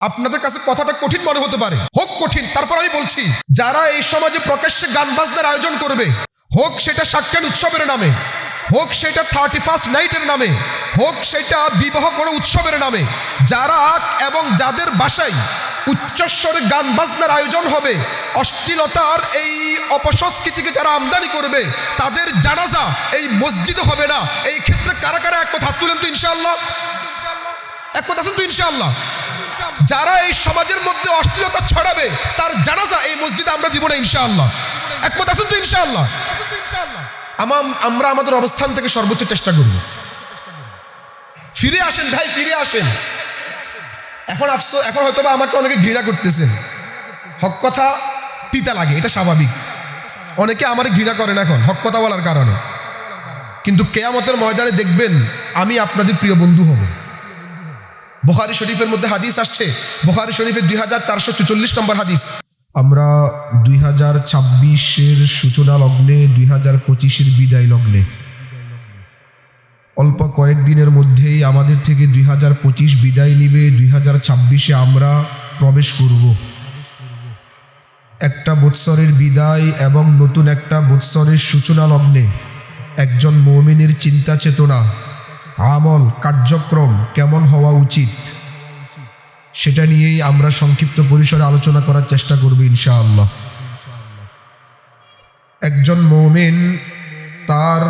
আপনাদের কাছে কথাটা কঠিন মনে হতে পারে, হোক কঠিন, তারপর আমি বলছি, যারা এই সমাজে প্রকাশ্যে গান বাজনার আয়োজন করবে, হোক সেটা সাক্ষ্যান উৎসবের নামে, হোক সেটা 31st নাইটের নামে, হোক সেটা বিবাহ কোনো উৎসবের নামে, যারা এবং যাদের বাসায় উচ্চস্বরে গান বাজনার আয়োজন হবে, অশ্লীলতার এই অপসংস্কৃতিকে যারা আমদানি করবে, তাদের জানাজা এই মসজিদে হবে না। এই ক্ষেত্রে কারা কারা একমত হাত তুলেন তো ইনশাআল্লাহ? একমত আছেন তো ইনশাআল্লাহ? যারা এই সমাজের মধ্যে অশ্লীলতা ছড়াবে, তার জানাজা এই মসজিদে আমরা দিব না ইনশাআল্লাহ। একমত আছেন তো ইনশাআল্লাহ? আমরা আমাদের অবস্থান থেকে সর্বোচ্চ চেষ্টা করব। ফিরে আসেন ভাই, ফিরে আসেন। এখন হয়তো বা আমাকে অনেকে ঘৃণা করতেছেন, হক কথা তিতা লাগে, এটা স্বাভাবিক। অনেকে আমার ঘৃণা করেন এখন হক কথা বলার কারণে, কিন্তু কিয়ামতের ময়দানে দেখবেন আমি আপনাদের প্রিয় বন্ধু হব। বুখারী শরীফের মধ্যে হাদিস আসছে, বুখারী শরীফের 2444 নম্বর হাদিস। আমরা 2026-এর সূচনা লগ্নে, 2025-এর বিদায় লগ্নে, অল্প কয়েকদিনের মধ্যেই আমাদের থেকে 2025 বিদায় নিবে, 2026-এ আমরা প্রবেশ করব। একটা বৎসরের বিদায় এবং নতুন একটা বৎসরের সূচনা লগ্নে একজন মুমিনের চিন্তা চেতনা, আমল, কার্যক্রম কেমন হওয়া উচিত, সেটা নিয়েই আমরা সংক্ষিপ্ত পরিসরে আলোচনা করার চেষ্টা করব ইনশাআল্লাহ। একজন মুমিন তার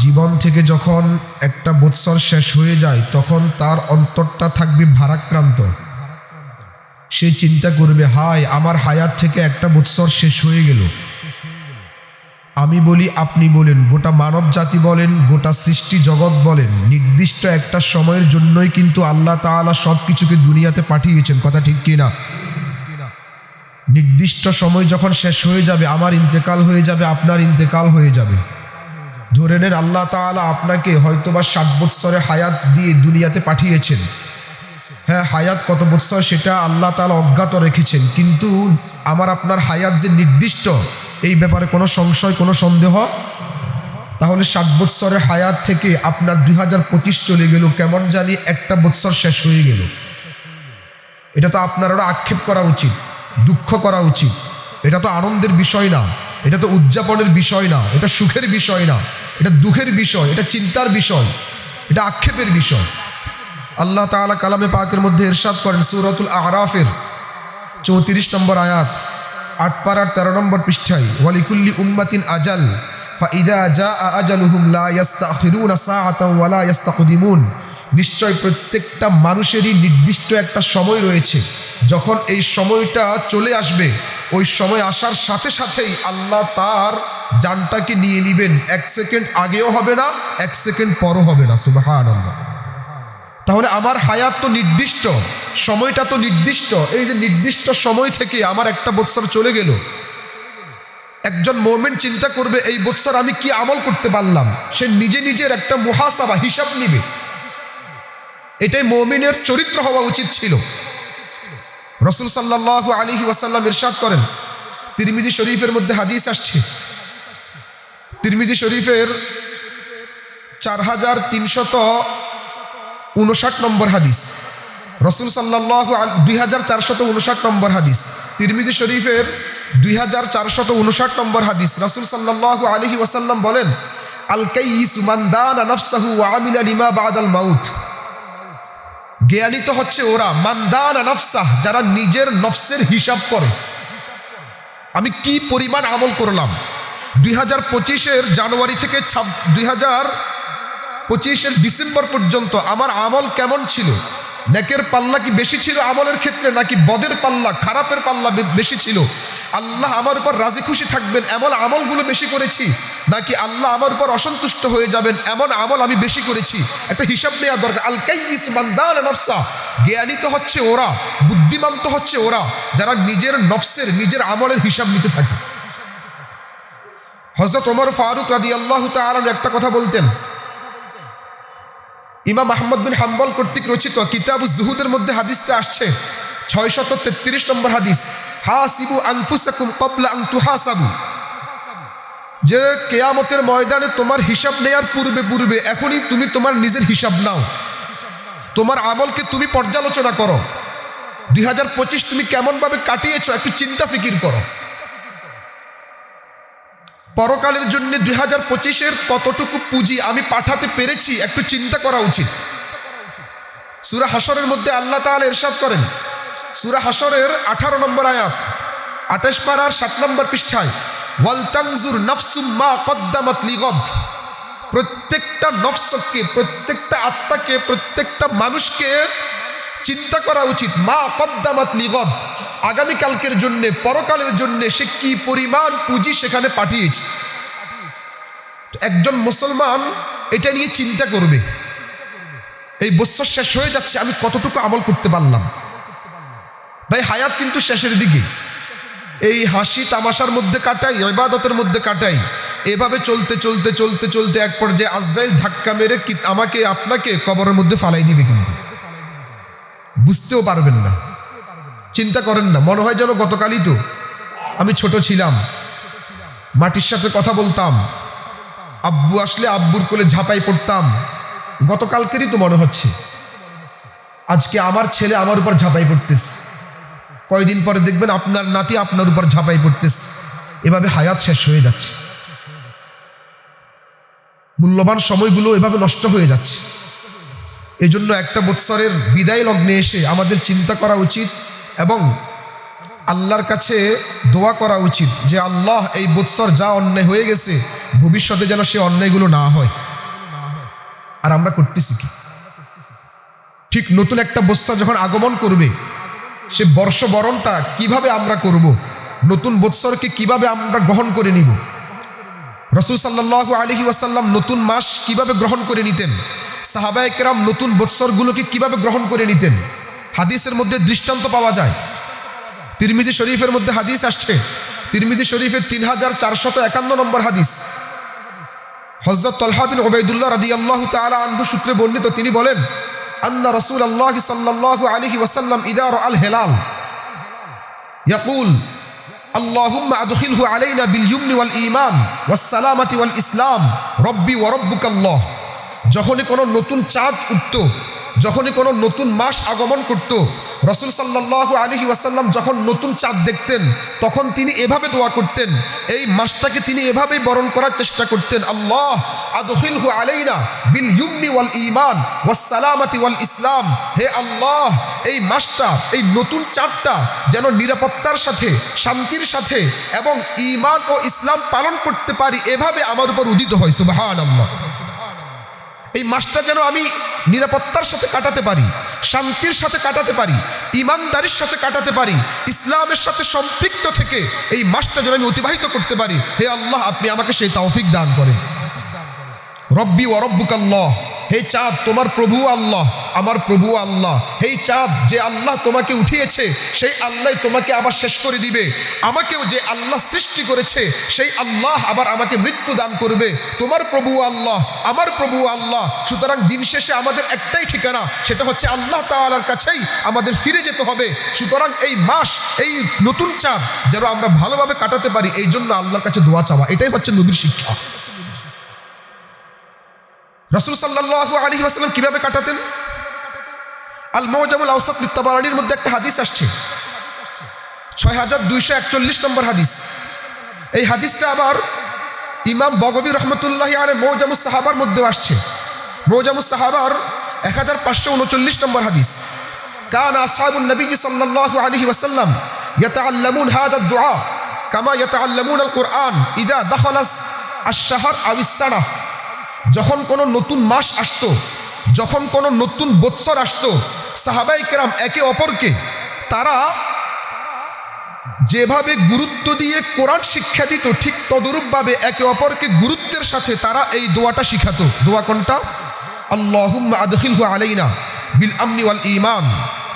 জীবন থেকে যখন একটা বৎসর শেষ হয়ে যায়, তখন তার অন্তরটা থাকবে ভারাক্রান্ত। সে চিন্তা করবে, হায় আমার হায়াত থেকে একটা বৎসর শেষ হয়ে গেল। আমি বলি, আপনি বলেন, গোটা মানব জাতি বলেন, গোটা সৃষ্টি জগৎ বলেন, নির্দিষ্ট একটা সময়ের জন্যই কিন্তু আল্লাহ তাআলা সব কিছুকে দুনিয়াতে পাঠিয়েছেন। কথা ঠিক কিনা? নির্দিষ্ট সময় যখন শেষ হয়ে যাবে, আমার ইন্তেকাল হয়ে যাবে, আপনার ইন্তেকাল হয়ে যাবে। ধরে নেন আল্লাহ তাআলা আপনাকে হয়তোবা 60 বৎসরে হায়াত দিয়ে দুনিয়াতে পাঠিয়েছেন। হ্যাঁ, হায়াত কত বৎসর সেটা আল্লাহ তাআলা অজ্ঞাত রেখেছেন, কিন্তু আমার আপনার হায়াত যে নির্দিষ্ট, এই ব্যাপারে কোনো সংশয়, কোনো সন্দেহ। তাহলে 60 বৎসরের হায়াত থেকে আপনার 2025 চলে গেল, কেমন জানি একটা বৎসর শেষ হয়ে গেল। এটা তো আপনারও আক্ষেপ করা উচিত, দুঃখ করা উচিত। এটা তো আনন্দের বিষয় না, এটা তো উদযাপনের বিষয় না, এটা সুখের বিষয় না, এটা দুঃখের বিষয়, এটা চিন্তার বিষয়, এটা আক্ষেপের বিষয়। আল্লাহ তাআলা কালামে পাকের মধ্যে ইরশাদ করেন সূরাতুল আ'রাফের 34 নম্বর আয়াত, 8 পারার 13 নম্বর পৃষ্ঠায়, ওয়ালিকুল্লি উম্মাতিন আজাল ফাইদা জাআ আজালুহুম লা ইস্তাখিরুনা সাআতান ওয়া লা ইস্তাকদিমুন। নিশ্চয় প্রত্যেকটা মানুষেরই নির্দিষ্ট একটা সময় রয়েছে, যখন এই সময়টা চলে আসবে, ওই সময় আসার সাথে সাথেই আল্লাহ তার জানটাকে নিয়ে নেবেন। 1 সেকেন্ড আগেও হবে না, 1 সেকেন্ড পরও হবে না। সুবহানাল্লাহ। তাহলে আমার হায়াত তো নির্দিষ্ট, সময়টা তো নির্দিষ্ট। এই যে নির্দিষ্ট সময় থেকে আমার একটা বৎসর চলে গেল, একজন মুমিন চিন্তা করবে, এই বৎসর আমি কি আমল করতে পারলাম। সে নিজে নিজের একটা মুহাসাবা, হিসাব নিবে। এটাই মুমিনের চরিত্র হওয়া উচিত ছিল। রাসূল সাল্লাল্লাহু আলাইহি ওয়াসাল্লাম ইরশাদ করেন, তিরমিজি শরীফের মধ্যে হাদিস আসছে, তিরমিজি শরীফের 4359 নম্বর হাদিস, রাসূল সাল্লাল্লাহু 2459 নম্বর হাদিস, তিরমিজি শরীফের 2459 নম্বর হাদিস। রাসূল সাল্লাল্লাহু আলাইহি ওয়াসাল্লাম বলেন, আল কাইয়িসু মান দানা নাফসাহু ওয়া আমিলা লিমা বাদাল মাউত। জ্ঞানী তো হচ্ছে ওরা, মান দানা নাফসাহ, যারা নিজের নফসের হিসাব করে। আমি কি পরিমাণ আমল করলাম 2025-এর জানুয়ারি থেকে 2025-এর ডিসেম্বর পর্যন্ত আমার আমল কেমন ছিল। নেকের পাল্লা কি বেশি ছিল আমলের ক্ষেত্রে, নাকি বদের পাল্লা, খারাপের পাল্লা বেশি ছিল। আল্লাহ আমার উপর রাজি খুশি থাকবেন এমন আমলগুলো বেশি করেছি, নাকি আল্লাহ আমার উপর অসন্তুষ্ট হয়ে যাবেন এমন আমল আমি বেশি করেছি। একটা হিসাব নেওয়া দরকার। আল কাইয়িস মান দানা নাফসা, জ্ঞানী তো হচ্ছে ওরা, বুদ্ধিমান তো হচ্ছে ওরা, যারা নিজের নফসের, নিজের আমলের হিসাব নিতে থাকে। হযরত ওমর ফারুক রাদিয়াল্লাহু তাআলা একটা কথা বলতেন, ইমাম আহমদ বিন হাম্বল কর্তৃক রচিত কিতাবুজ জুহুদের মধ্যে হাদিসটা আসছে, 633 নম্বর হাদিস, হাসিবু আনফুসাকুম ক্বাবলা আন তুহাসাবু। যে কিয়ামতের ময়দানে তোমার হিসাব নেয়ার পূর্বে এখনই তুমি তোমার নিজের হিসাব নাও, তোমার আমলকে তুমি পর্যালোচনা করো। 2025 তুমি কেমন ভাবে কাটিয়েছো একটু চিন্তা ফিকির করো। পরকালের জন্য 2025-এর কতটুকু পুঁজি আমি পাঠাতে পেরেছি একটু চিন্তা করা উচিত। সূরা হাশরের মধ্যে আল্লাহ তাআলা ইরশাদ করেন, সূরা হাশরের 18 নম্বর আয়াত, 28 পারার 7 নম্বর পৃষ্ঠায়, ওয়াল তানজুর নাফসুম মা কদ্দামাত লিগদ। প্রত্যেকটা নফসকে, প্রত্যেকটা আত্মাকে, প্রত্যেকটা মানুষকে চিন্তা করা উচিত মা কদ্দামাত লিগদ, আগামীকালকের জন্য, পরকালের জন্য সে কি পরিমাণ পুঁজি সেখানে পাঠিয়েছে। একজন মুসলমান এটা নিয়ে চিন্তা করবে, এই বছর শেষ হয়ে যাচ্ছে, আমি কতটুকু আমল করতে পারলাম। ভাই হায়াত কিন্তু শেষের দিকে, এই হাসি তামাশার মধ্যে কাটাই, ইবাদতের মধ্যে কাটাই, এভাবে চলতে চলতে চলতে চলতে এক পর্যায়ে আজরাইল ধাক্কা মেরে আমাকে আপনাকে কবরের মধ্যে ফালাই দিবে, কিন্তু বুঝতেও পারবেন না। চিন্তা করেন না, মনে হয় যেন গতকালই তো আমি ছোট ছিলাম, মাটির সাথে কথা বলতাম, আব্বু আসলে আব্বুর কোলে ঝাঁপাই পড়তাম, গতকালকেরই তো মনে হচ্ছে। আজকে আমার ছেলে আমার উপর ঝাঁপাই পড়তেছে, কয়দিন পরে দেখবেন আপনার নাতি আপনার উপর ঝাঁপাই পড়তেছে। এভাবে হায়াত শেষ হয়ে যাচ্ছে, মূল্যবান সময়গুলো এভাবে নষ্ট হয়ে যাচ্ছে। এই জন্য একটা বৎসরের বিদায় লগ্নে এসে আমাদের চিন্তা করা উচিত এবং আল্লাহর কাছে দোয়া করা উচিত যে আল্লাহ, এই বৎসর যা অন্যায় হয়ে গেছে ভবিষ্যতে যেন সে অন্যায়গুলো না হয়। আর আমরা করতেছি কি? ঠিক নতুন একটা বৎসর যখন আগমন করবে, সে বর্ষবরণটা কিভাবে আমরা করব, নতুন বৎসরকে কিভাবে আমরা গ্রহণ করে নিব। রাসূল সাল্লাল্লাহু আলাইহি ওয়াসাল্লাম নতুন মাস কিভাবে গ্রহণ করে নিতেন, সাহাবায়ে কেরাম নতুন বৎসরগুলোকে কিভাবে গ্রহণ করে নিতেন, হাদিসের মধ্যে দৃষ্টান্ত পাওয়া যায়। তিরমিজি শরীফের মধ্যে হাদিস আসছে, তিরমিজি শরীফের 3451 নম্বর হাদিস, হযরত তালহা বিন উবাইদুল্লাহ রাদিয়াল্লাহু তাআলা আনহু সূত্রে বর্ণিত। তিনি বলেন, আন্না রাসূলুল্লাহ সাল্লাল্লাহু আলাইহি ওয়াসাল্লাম ইযা রাআল হিলাল ইয়াকুল আল্লাহুম্মা আদখিলহু আলাইনা বিল ইয়ুমনি ওয়াল ঈমান ওয়াস সালামাতি ওয়াল ইসলাম রব্বি ওয়া রব্বুকাল্লাহ। যখনই কোনো নতুন চাঁদ উঠত, যখনই কোনো নতুন মাস আগমন করত, রাসূল সাল্লাল্লাহু আলাইহি ওয়াসাল্লাম যখন নতুন চাঁদ দেখতেন তখন তিনি এভাবে দোয়া করতেন, এই মাসটাকে তিনি এভাবেই বরণ করার চেষ্টা করতেন, আল্লাহ আদখিলহু আলাইনা বিল ইয়ুমনি ওয়াল ঈমান ওয়াস সালামাতি ওয়াল ইসলাম। হে আল্লাহ, এই মাসটা, এই নতুন চাঁদটা যেন নিরাপত্তার সাথে, শান্তির সাথে এবং ঈমান ও ইসলাম পালন করতে পারি, এভাবে আমার উপর উদিত হয়। সুবহানাল্লাহ। এই মাসটা যেন আমি নিরাপত্তার সাথে কাটাতে পারি, শান্তির সাথে কাটাতে পারি, ইমানদারির সাথে কাটাতে পারি, ইসলামের সাথে সম্পৃক্ত থেকে এই মাসটা যেন আমি অতিবাহিত করতে পারি। হে আল্লাহ, আপনি আমাকে সেই তৌফিক দান করেন। রব্বি ওয়া রব্বুকাল্লাহ, হে চাঁদ তোমার প্রভু আল্লাহ, আমার প্রভু আল্লাহ। হে চাঁদ, যে আল্লাহ তোমাকে উঠিয়েছে সেই আল্লাহ তোমাকে আবার শেষ করে দিবে। আমাকেও যে আল্লাহ সৃষ্টি করেছে সেই আল্লাহ আবার আমাকে মৃত্যু দান করবে। তোমার প্রভু আল্লাহ, আমার প্রভু আল্লাহ। সুতরাং দিন শেষে আমাদের একটাই ঠিকানা, সেটা হচ্ছে আল্লাহ তাআলার কাছেই আমাদের ফিরে যেতে হবে। সুতরাং এই মাস, এই নতুন চাঁদ যেন আমরা ভালোভাবে কাটাতে পারি, এই জন্য আল্লাহর কাছে দোয়া চাওয়া, এটাই হচ্ছে নবীর শিক্ষা। রাসূল সাল্লাল্লাহু আলাইহি ওয়াসাল্লাম কিভাবে কাটাতেন? আল মুআজামুল আওসাত লিত-তাবারানির মধ্যে একটা হাদিস আসছে, 6241 নম্বর হাদিস। এই হাদিসটা আবার ইমাম বগবী রহমতুল্লাহি আলাইহি মুআজামুস সাহাবার মধ্যেও আসছে, মুআজামুস সাহাবার 1539 নম্বর হাদিস। কানা আসহাবুন নবী সাল্লাল্লাহু আলাইহি ওয়াসাল্লাম ইয়াতাআল্লামুন হাযা ad-দুআ কামা ইয়াতাআল্লামুন আল-কুরআন ইযা দাখালা আশ-শাহর আও ইস-সানাহ। যখন কোনো নতুন মাস আসতো, যখন কোনো নতুন বৎসর আসতো, সাহাবায়ে কেরাম একে অপরকে তারা যেভাবে গুরুত্ব দিয়ে কোরআন শিক্ষা দিত, ঠিক তদরূপভাবে একে অপরকে গুরুত্বের সাথে তারা এই দোয়াটা শিখাতো। দোয়া কোনটা? আল্লাহুম্মা আদখিলহু আলাইনা বিল আমনি ওয়াল ঈমান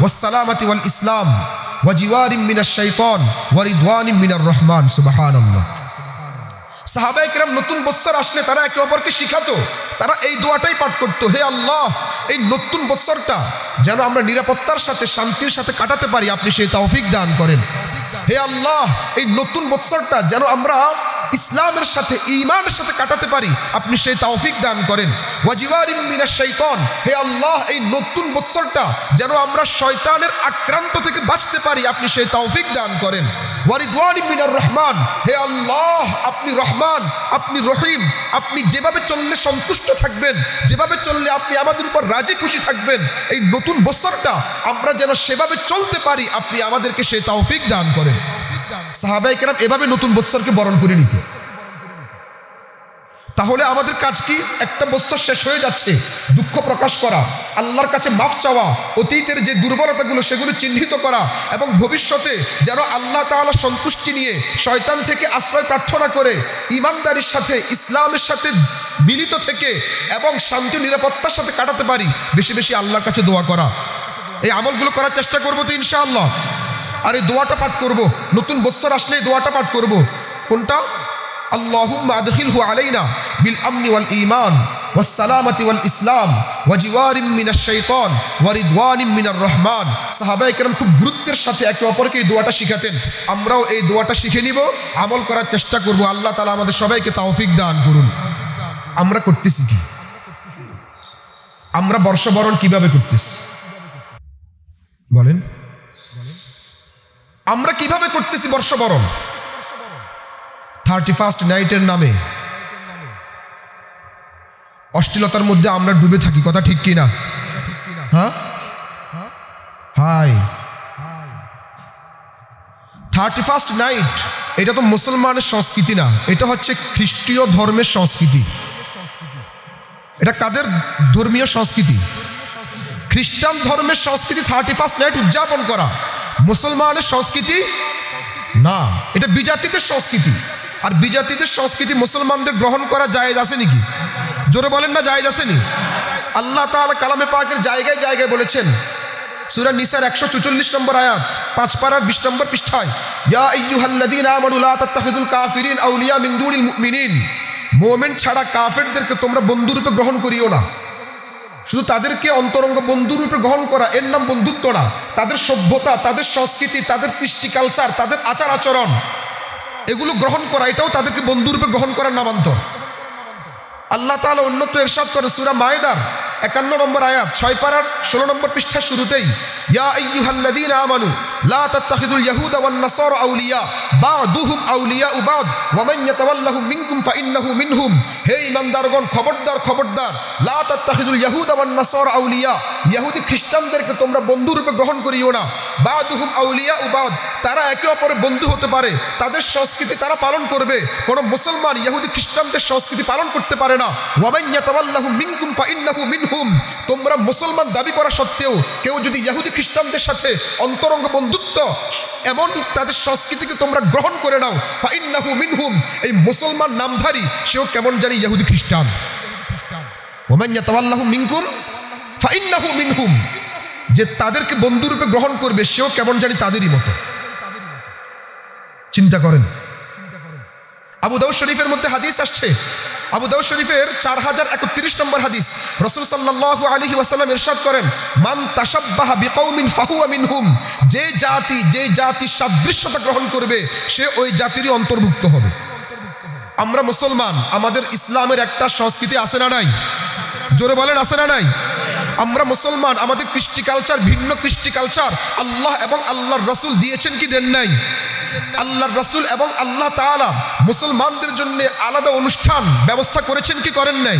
ওয়াস সালামাতি ওয়াল ইসলাম ওয়া জিওয়ারিম মিনাশ শাইতান ওয়া রিদওয়ানিম মিনার রহমান। সুবহানাল্লাহ। সাহাবায়ে কেরাম নতুন বৎসর আসলে তারা একে অপরকে শিখাতো, তারা এই দোয়াটাই পাঠ করতো, হে আল্লাহ, এই নতুন বৎসরটা যেন আমরা নিরাপত্তার সাথে, শান্তির সাথে কাটাতে পারি, আপনি সেই তৌফিক দান করেন। হে আল্লাহ, এই নতুন বৎসরটা যেন আমরা ইসলামের সাথে ঈমানের সাথে কাটাতে পারি, আপনি সেই তৌফিক দান করেন। ওয়াজিওয়ারিম মিনাশ শাইতান, হে আল্লাহ এই নতুন বৎসরটা যেন আমরা শয়তানের আক্রান্ত থেকে বাঁচতে পারি, আপনি সেই তৌফিক দান করেন। ওয়ারিদওয়ানিম মিনার রহমান, হে আল্লাহ আপনি রহমান, আপনি রহিম, আপনি যেভাবে চললে সন্তুষ্ট থাকবেন, যেভাবে চললে আপনি আমাদের উপর রাজি খুশি থাকবেন, এই নতুন বছরটা আমরা যেন সেভাবে চলতে পারি, আপনি আমাদেরকে সেই তৌফিক দান করেন। সাহাবায়ে কেরাম এভাবে নতুন বছরকে বরণ করে নিত। তাহলে আমাদের কাজ কি? একটা বছর শেষ হয়ে যাচ্ছে, দুঃখ প্রকাশ করা, আল্লাহর কাছে মাফ চাওয়া, অতীতের যে দুর্বলতাগুলো সেগুলো চিহ্নিত করা, এবং ভবিষ্যতে যেন আল্লাহ তাআলা সন্তুষ্টি নিয়ে শয়তান থেকে আশ্রয় প্রার্থনা করে ঈমানদারির সাথে ইসলামের সাথে মিলিত থেকে এবং শান্তি নিরাপত্তার সাথে কাটাতে পারি, বেশি বেশি আল্লাহর কাছে দোয়া করা। এই আমলগুলো করার চেষ্টা করবো তো ইনশাআল্লাহ। আর এই দোয়াটা পাঠ করব, নতুন বছর আসলে এই দোয়াটা পাঠ করব। কোনটা? আল্লাহুম্মা আদখিলহু আলাইনা বিল আমনি ওয়াল ঈমান ওয়াস সালামাতি ওয়াল ইসলাম ওয়া জিওয়ারিম মিনাশ শাইতান ওয়া রিদওয়ানিম মিনার রহমান। সাহাবায়ে কেরাম খুব গুরুত্বের সাথে একে অপরকে এই দোয়াটা শিখাতেন। আমরাও এই দোয়াটা শিখে নিব, আমল করার চেষ্টা করব। আল্লাহ তাআলা আমাদের সবাইকে তৌফিক দান করুন। আমরা করতেছি কি? আমরা বর্ষবরণ কিভাবে করতেছি বলেন? আমরা কিভাবে করতেছি বর্ষবরণ? 31st নাইটের নামে অশ্লীলতার মধ্যে আমরা ডুবে থাকি, কথা ঠিক কি না? হ্যাঁ, হাই 31st নাইট এটা তো মুসলমানের সংস্কৃতি না, এটা হচ্ছে খ্রিস্টীয় ধর্মের সংস্কৃতি। এটা কাদের ধর্মীয় সংস্কৃতি? খ্রিস্টান ধর্মের সংস্কৃতি 31st নাইট উদযাপন করা, মুসলমানের সংস্কৃতি না, এটা বিজাতিদের সংস্কৃতি। আর বিজাতিদের সংস্কৃতি মুসলমানদের গ্রহণ করা জায়েজ আছে নাকি? জোরে বলেন না, জায়েজ আছে নি? আল্লাহ তাআলা কালামে পাকের জায়গায় জায়গায় বলেছেন, সূরা নিসার 144 নম্বর আয়াত, 5 পারার 20 নম্বর পৃষ্ঠায়, ইয়া আইয়ুহাল্লাযীনা আমানু লা তাত্তাখিযুল কাফিরিন আউলিয়া মিন দুনিল মুমিনিন, মুমিন ছাড়া কাফেরদেরকে তোমরা বন্ধুরূপে গ্রহণ করিও না। শুধু তাদেরকে অন্তরঙ্গ বন্ধুরূপে গ্রহণ করা, এর নাম বন্ধুত্ব না। তাদের সভ্যতা, তাদের সংস্কৃতি, তাদের কৃষ্টি কালচার, তাদের আচার আচরণ, এগুলো গ্রহণ করা, এটাও তাদেরকে বন্ধুরূপে গ্রহণ করার নামান্তর। আল্লাহ তাআলা অন্যত্র ইরশাদ করেন সূরা মায়েদার 51 নম্বর আয়াত, 6 পারার 16 নম্বর পৃষ্ঠার শুরুতেই, ইয়া আইয়ুহাল্লাযীনা আমানু লা তাত্তাখিযুল ইয়াহুদা ওয়ান নাসারা আউলিয়া বা'দুহুম আউলিয়াউ বা'দ ওয়া মান ইয়াতাওয়াল্লাহুম মিনকুম ফাইন্নাহু মিনহুম। হে ঈমানদারগণ, খবরদার খবরদার, লা তাত্তাখিযুল ইয়াহুদা ওয়ান নাসারা আউলিয়া, ইহুদি খ্রিস্টানদেরকে তোমরা বন্ধুরূপে গ্রহণ করিও না। বা'দুহুম আউলিয়াউ বা'দ, তারা একে অপরের বন্ধু হতে পারে, তাদের সংস্কৃতি তারা পালন করবে। কোন মুসলমান ইহুদি খ্রিস্টানদের সংস্কৃতি পালন করতে পারে না। ওয়া মান ইয়াতাওয়াল্লাহুম মিনকুম ফাইন্নাহু মিনহুম, তোমরা মুসলমান দাবি করা সত্ত্বেও কেউ যদি ইহুদি খ্রিস্টানদের সাথে অন্তরঙ্গ বন্ধুত্ব এমন তাদের সংস্কৃতিকে তোমরা গ্রহণ করে নাও, ফাইন্নাহু মিনহুম, এই মুসলমান নামধারী সেও কেমন জানি ইহুদি খ্রিস্টান। ওয়া মান ইয়াতাওয়াল্লাহুম মিনকুম ফাইন্নাহু মিনহুম, যে তাদেরকে বন্ধুরূপে গ্রহণ করবে সেও কেমন জানি তাদেরই মতো। চিন্তা করেন। আবু দাউদ শরীফের মধ্যে হাদিস আসছে, আবু দাউদ শরীফের 4031 নম্বর হাদিস, রাসূল সাল্লাল্লাহু আলাইহি ওয়াসাল্লাম ইরশাদ করেন, মান তাশাব্বাহা বিকওমিন ফাহুয়া মিনহুম, যে জাতি সাদৃশ্যতা গ্রহণ করবে সে ওই জাতিরই অন্তর্ভুক্ত হবে। আমরা মুসলমান, আমাদের ইসলামের একটা সংস্কৃতি আছে না নাই? জোরে বলেন, আছে না নাই? আমরা মুসলমান, আমাদের কৃষ্টি কালচার ভিন্ন কৃষ্টি কালচার আল্লাহ এবং আল্লাহর রাসূল দিয়েছেন কি দেন নাই? আল্লাহর রাসূল এবং আল্লাহ তাআলা মুসলমানদের জন্য আলাদা অনুষ্ঠান ব্যবস্থা করেছেন কি করেন নাই?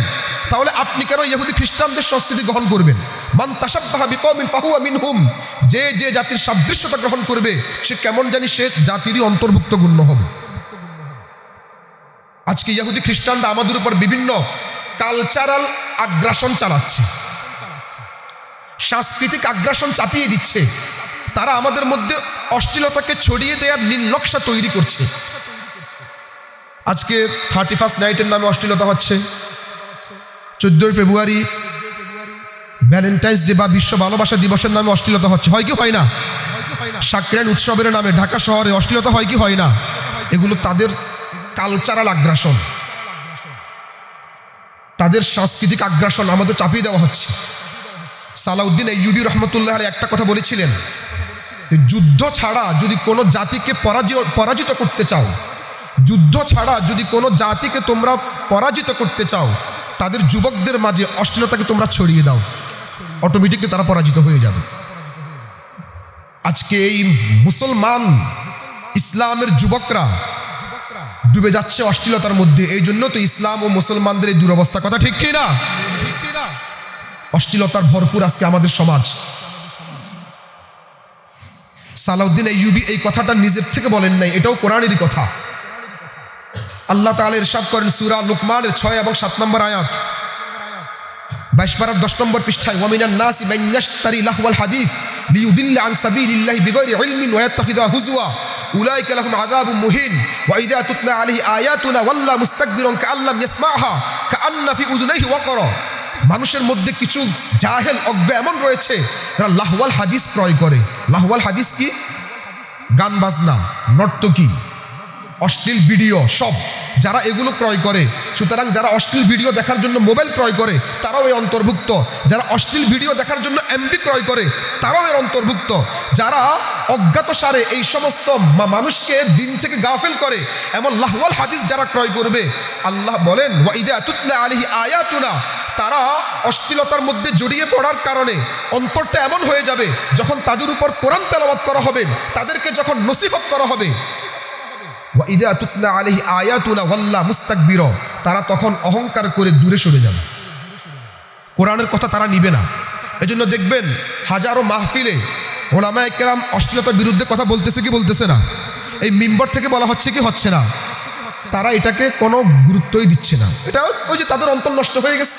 তাহলে আপনি কেন ইহুদি খ্রিস্টানদের সংস্কৃতি গ্রহণ করবেন? মান তাশাব্বাহা বিকওমিন ফাহুয়া মিনহুম, যে জাতির সাদৃশ্যতা গ্রহণ করবে সে কেমন জানি সে জাতিরই অন্তর্ভুক্ত গণ্য হবে। আজকে ইহুদি খ্রিস্টানরা আমাদের উপর বিভিন্ন কালচারাল আগ্রাসন চালাচ্ছে, সাংস্কৃতিক আগ্রাসন চাপিয়ে দিচ্ছে। তারা আমাদের মধ্যে অশ্লীলতাকে ছড়িয়ে দেওয়ার নীলনকশা তৈরি করছে। আজকে 31st নাইটের নামে অশ্লীলতা হচ্ছে। 14 ফেব্রুয়ারি ভ্যালেন্টাইন্স ডে বা বিশ্ব ভালোবাসা দিবসের নামে অশ্লীলতা হচ্ছে, হয় কি হয় না? সাকরাইন উৎসবের নামে ঢাকা শহরে অশ্লীলতা হয় কি হয় না? এগুলো তাদের কালচারাল আগ্রাসন, তাদের সাংস্কৃতিক আগ্রাসন আমাদের চাপিয়ে দেওয়া হচ্ছে। সালাউদ্দিন আইয়ুবী রহমতুল্লাহ আলাইহি একটা কথা বলেছিলেন, যুদ্ধ ছাড়া যদি কোনো জাতিকে পরাজিত করতে চাও যুদ্ধ ছাড়া যদি কোনো জাতিকে তোমরা পরাজিত করতে চাও, তাদের যুবকদের মাঝে অশ্লীলতাকে তোমরা ছড়িয়ে দাও, অটোমেটিকলি তারা পরাজিত হয়ে যাবে। আজকে এই মুসলমান ইসলামের যুবকরা ডুবে যাচ্ছে অশ্লীলতার মধ্যে। এই জন্য তো ইসলাম ও মুসলমানদের এই দুরবস্থা, কথা ঠিক কি না? অশ্লীলতার ভরপুর আজকে আমাদের সমাজ। সালাউদ্দিন আইয়ুবী এই কথাটা নিজের থেকে বলেন নাই, এটাও কোরআনেরই কথা। আল্লাহ তাআলা ইরশাদ করেন সূরা লুকমানের 6 এবং 7 নম্বর আয়াত, 22 পারার 10 নম্বর পৃষ্ঠায়, ওয়া মিনান নাসি মান ইয়াশতারি লাহওয়াল হাদিস লিয়ুদিল্লা আন সাবিলিল্লাহি বিগাইরি ইলমিন ওয়া ইয়াত্তাখিযুহা হুজওয়া উলাইকা লাহুম আযাবুম মুহিন ওয়া ইযা তুতলা আলাইহি আয়াতুনা ওয়াল্লা মুস্তাকবিরান কাআল্লাম ইয়াসমা'হা কাআন্না ফি উযুনাইহি ওয়াকরা। মানুষের মধ্যে কিছু জাহেল অজ্ঞ এমন রয়েছে যারা লাহওয়াল হাদিস ক্রয় করে। লাহওয়াল হাদিস কি? গান বাজনা, নর্তকী, অশ্লীল ভিডিও সব, যারা এগুলো ক্রয় করে। সুতরাং যারা অশ্লীল ভিডিও দেখার জন্য মোবাইল ক্রয় করে তারাও এর অন্তর্ভুক্ত, যারা অশ্লীল ভিডিও দেখার জন্য এমবি ক্রয় করে তারাও এর অন্তর্ভুক্ত, যারা অজ্ঞাতসারে এই সমস্ত মানুষকে দিন থেকে গাফেল করে এমন লাহওয়াল হাদিস যারা ক্রয় করবে, আল্লাহ বলেন ওয়া ইযা তুতলা আলাইহি আয়াতুনা, তারা অশ্লীলতার মধ্যে জড়িয়ে পড়ার কারণে অন্তরটা এমন হয়ে যাবে, যখন তাদের উপর কোরআন তেলাওয়াত করা হবে, তাদেরকে যখন নসিহত করা হবে, ওয়া ইযা তুতলা আলাইহি আয়াতুনা ওয়াল্লা মুস্তাকবিরা, তারা তখন অহংকার করে দূরে সরে যাবে, কোরআনের কথা তারা নিবে না। এজন্য দেখবেন হাজারো মাহফিলে ওলামায়ে কেরাম অশ্লীলতার বিরুদ্ধে কথা বলতেছে কি বলতেছে না? এই মিম্বর থেকে বলা হচ্ছে কি হচ্ছে না? তারা এটাকে কোনো গুরুত্বই দিচ্ছে না। এটা ওই যে তাদের অন্তর নষ্ট হয়ে গেছে।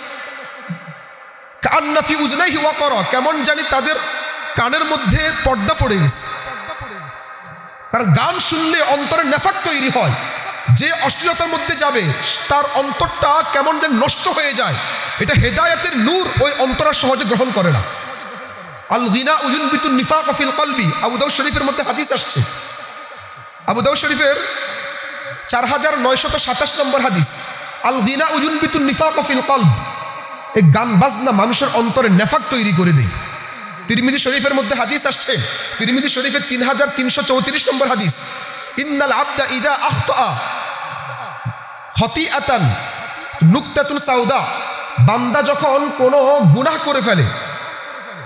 কাআন্না ফি উযুনাইহি ওয়াকরা, কেমন জানি তাদের কানের মধ্যে পর্দা পড়ে গেছে। কারণ গান শুনলে অন্তরে নেফাক তৈরি হয়, যে অশ্লীলতার মধ্যে যাবে তার অন্তরটা কেমন যেন নষ্ট হয়ে যায়। এটা হেদায়েতের নূর ওই অন্তর সহজে গ্রহণ করে না। আল গিনা ইউনবিতুন নিফাক ফিল কলবি, আবু দাউদ শরীফের মধ্যে হাদিস আসছে, আবু দাউদ শরীফের 4927 নম্বর হাদিস, আল গিনা ইউনবিতুন নিফাক ফিল কলব, এই গান বাজনা মানুষের অন্তরে নেফাক তৈরি করে দেয়। তিরমিজি শরীফের মধ্যে হাদিস আসছে, তিরমিজি শরীফের 3334 নম্বর হাদিস, ইন্নাল আবদা ইযা আখতা খতিআতান নুকতাতুন সাউদা, বান্দা যখন কোনো গুনাহ করে ফেলে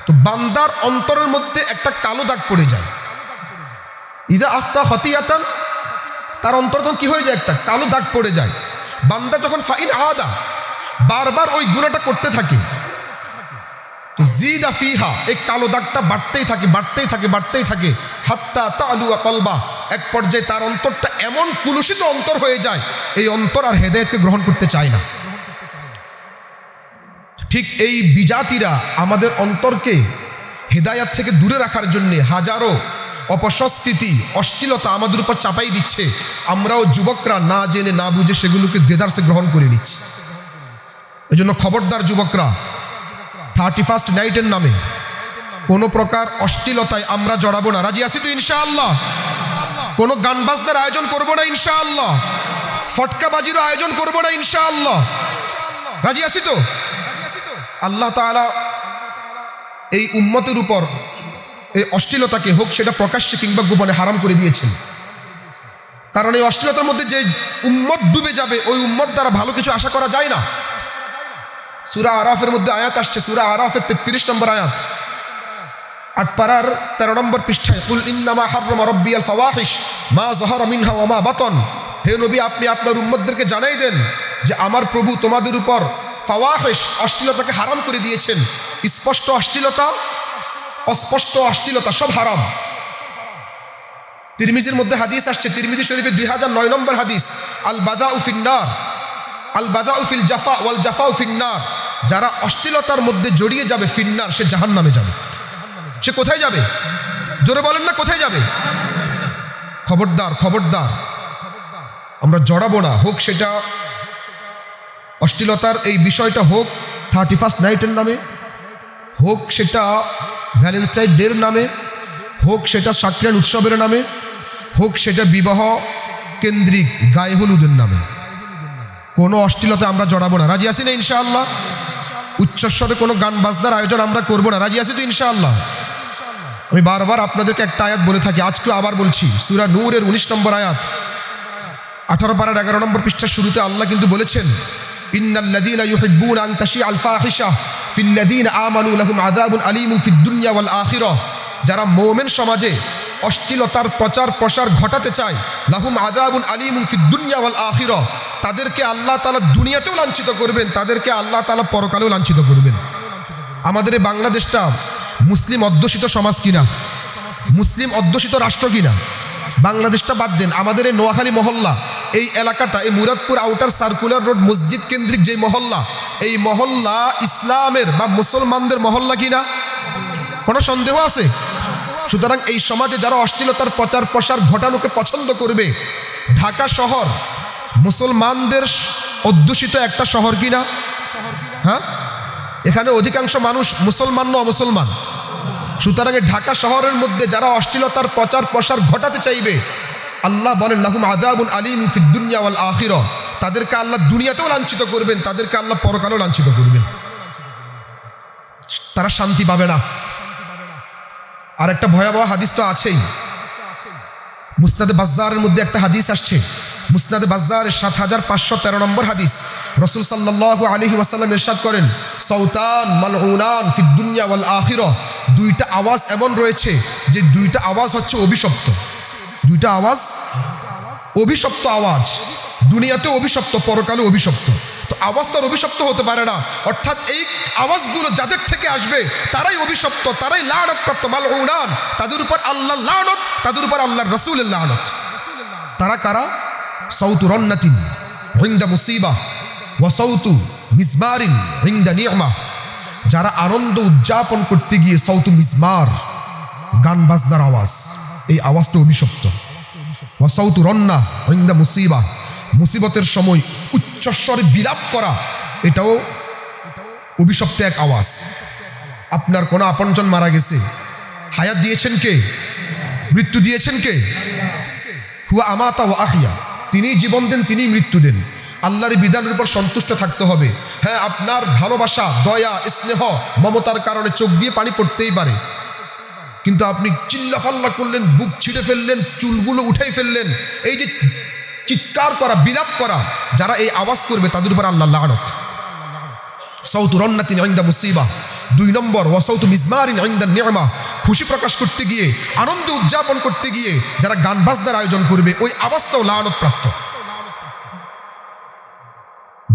তো বান্দার অন্তরের মধ্যে একটা কালো দাগ পড়ে যায়। ইযা আখতা খতিআতান, তার অন্তর তখন কি হয়ে যায়? একটা কালো দাগ পড়ে যায়। বান্দা যখন ফাইন আদা, বারবার ওই গুনাহটা করতে থাকে, জিদা ফিহা, এই কালো দাগটা বাড়তেই থাকে বাড়তেই থাকে বাড়তেই থাকে, হাত্তা তালুয়া কলবা, এক পর্যায়ে তার অন্তরটা এমন কুলুষিত অন্তর হয়ে যায়, এই অন্তর আর হেদায়েতকে গ্রহণ করতে চায় না। ঠিক এই বিজাতিরা আমাদের অন্তরকে হেদায়েত থেকে দূরে রাখার জন্যে হাজারো অপসংস্কৃতি, অশ্লীলতা আমাদের উপর চাপাই দিচ্ছে। আমরাও যুবকরা না জেনে না বুঝে সেগুলোকে দেদারসে গ্রহণ করে নিচ্ছি। এই জন্য খবরদার যুবকরা, 31st নাইটের নামে কোনো প্রকার অশ্লীলতায় আমরা জড়াবো না। রাজি আছি তো ইনশাআল্লাহ? কোনো গান বাজনার আয়োজন করবো না ইনশাআল্লাহ, ফটকাবাজিরও আয়োজন করবো না ইনশাআল্লাহ। রাজি আছি তো? আল্লাহ তাআলা এই উম্মতের উপর এই অশ্লীলতাকে, হোক সেটা প্রকাশ্যে কিংবা গোপনে, হারাম করে দিয়েছেন। কারণ এই অশ্লীলতার মধ্যে যে উম্মত ডুবে যাবে, ওই উম্মত দ্বারা ভালো কিছু আশা করা যায় না। সূরা আরাফের মধ্যে আয়াত আসছে, সূরা আরাফের 33 নম্বর আয়াত, 8 পারার 13 নম্বর পৃষ্ঠায়, কুল ইন্নামা হাররামা রাব্বিয়াল ফাওয়াহিশ মা যাহারা মিনহা ওয়া মা বাতন, হে নবী আপনি আপনার উম্মতদেরকে জানাই দেন যে আমার প্রভু তোমাদের উপর ফাওয়াহিশ, অশ্লীলতাকে হারাম করে দিয়েছেন। স্পষ্ট অশ্লীলতা, অস্পষ্ট অশ্লীলতা সব হারাম। তিরমিজির মধ্যে হাদিস আসছে, তিরমিজি শরীফের 2009 নম্বর হাদিস, আল বাদাউ ফিন্নার, আল বাদাউ ফিল জাফা ওয়াল জাফাউ ফিন্নার, যারা অশ্লীলতার মধ্যে জড়িয়ে যাবে ফিন্নার, সে জাহান্নামে যাবে। সে কোথায় যাবে? জোরে বলেন না, কোথায় যাবে? খবরদার খবরদার, আমরা জড়াবো না। হোক সেটা অশ্লীলতার এই বিষয়টা হোক 31st নাইটের নামে, হোক সেটা ভ্যালেন্টাইন ডের নামে, হোক সেটা সাকরান উৎসবের নামে, হোক সেটা বিবাহ কেন্দ্রিক গায়ে হলুদের নামে, কোনো অশ্লীলতা আমরা জড়াবো না। রাজি আছি না ইনশাআল্লাহ? উচ্চস্বরে কোনো গান বাজনার আয়োজন আমরা করবো না। রাজি আছি তো ইনশাআল্লাহ? আমি বারবার আপনাদেরকে একটা আয়াত বলে থাকি, আজকে আবার বলছি, সূরা নূরের 19 নম্বর আয়াত, 18 পারার 11 নম্বর পৃষ্ঠার শুরুতে আল্লাহ কিন্তু বলেছেন, ইন্নাল্লাযীনা ইউহিব্বুনা আন তাশিআল ফাহিশা ফিল্লাযীনা আমানু লাহুম আযাবুন আলীমুন ফিদ দুনিয়া ওয়াল আখিরাহ। যারা মুমিন সমাজে অশ্লীলতার প্রচার প্রসার ঘটাতে চায়, লাহুম আযাবুন আলীমুন ফিদ দুনিয়া ওয়াল আখিরাহ, তাদেরকে আল্লাহ তাআলা দুনিয়াতেও লাঞ্ছিত করবেন, তাদেরকে আল্লাহ তাআলা পরকালেও লাঞ্ছিত করবেন। আমাদের এই বাংলাদেশটা মুসলিম অধ্যুষিত সমাজ কিনা, মুসলিম অধ্যুষিত রাষ্ট্র কিনা? বাংলাদেশটা বাদ দেন, আমাদের এই নোয়াখালী মহল্লা, এই এলাকাটা, এই মুরাদপুর আউটার সার্কুলার রোড মসজিদ কেন্দ্রিক যে মহল্লা, এই মহল্লা ইসলামের বা মুসলমানদের মহল্লা কিনা? কোনো সন্দেহ আছে? সুতরাং এই সমাজে যারা অশ্লীলতার প্রচার প্রসার ঘটানোকে পছন্দ করবে, ঢাকা শহর মুসলমানদের অধ্যুষিত একটা শহর কিনা? হ্যাঁ, এখানে অধিকাংশ মানুষ মুসলমান না অমুসলমান? সুতরাং ঢাকা শহরের মধ্যে যারা অশ্লীলতার প্রচার প্রসার ঘটাতে চাইবে, আল্লাহ বলেন লাহুম আযাবুন আলীম ফিদ দুনিয়া ওয়াল আখিরাহ, তাদেরকে আল্লাহ দুনিয়াতেও লাঞ্ছিত করবেন, তাদেরকে আল্লাহ পরকালেও লাঞ্ছিত করবেন। তারা শান্তি পাবে না। আর একটা ভয়াবহ হাদিস তো আছেই, মুসনাদে বাজ্জারের মধ্যে একটা হাদিস আসছে, মুসনাদে বাজ্জারের 7513 নম্বর হাদিস। রাসূল সাল্লাল্লাহু আলাইহি ওয়াসাল্লাম ইরশাদ করেন, সাউতান মালউনান ফিদ দুনিয়া ওয়াল আখিরাহ, দুইটা আওয়াজ এমন রয়েছে যে দুইটা আওয়াজ হচ্ছে অভিশপ্ত। দুইটা আওয়াজ অভিশপ্ত আওয়াজ, দুনিয়াতে অভিশপ্ত, পরকালে অভিশপ্ত। তো আওয়াজ তার অভিশপ্ত হতে পারে না, অর্থাৎ এই আওয়াজগুলো যাদের থেকে আসবে তারাই অভিশপ্ত, তারাই লানত প্রাপ্ত, মালউনান, তাদের উপর আল্লাহ লানত, তাদের উপর আল্লাহর রাসূলের লানত। তারা কারা? সাউতু রান্নাতিন ইনদা মুসিবা ওয়া সাউতু মিজমারিন ইনদা নি'মা, যারা আনন্দ উদযাপন করতে গিয়ে সাউতু মিজমার, গান বাজনার আওয়াজ, এই আওয়াজটা অভিশপ্ত। ওয়া সাউতু রান্না ইনদা মুসিবা, মুসিবতের সময় উচ্চস্বরে বিলাপ করা, এটাও অভিশপ্ত এক আওয়াজ। আপনার কোনো আপনজন মারা গেছে, হায়াত দিয়েছেন কে? মৃত্যু দিয়েছেন কে? হুয়া আমাতা ওয়া আহিয়া, তিনিই জীবন দেন, তিনিই মৃত্যু দেন। আল্লাহর বিধানের উপর সন্তুষ্ট থাকতে হবে। হ্যাঁ, আপনার ভালোবাসা, দয়া, স্নেহ, মমতার কারণে চোখ দিয়ে পানি পড়তেই পারে, কিন্তু আপনি চিল্লাফাল্লা করলেন, বুক ছিঁড়ে ফেললেন, চুলগুলো উঠাই ফেললেন, এই যে চিৎকার করা, বিলাপ করা, যারা এই আওয়াজ করবে তাদের উপর আল্লাহ লানত। সাউতু রান্নাতিন ইনদা মুসিবা। 2 নম্বর, ওয়া সাউতু মিজমারিন ইনদা নি'মা, খুশি প্রকাশ করতে গিয়ে, আনন্দ উদযাপন করতে গিয়ে যারা গান বাজনার আয়োজন করবে, ওই আওয়াজটাও লানত প্রাপ্ত।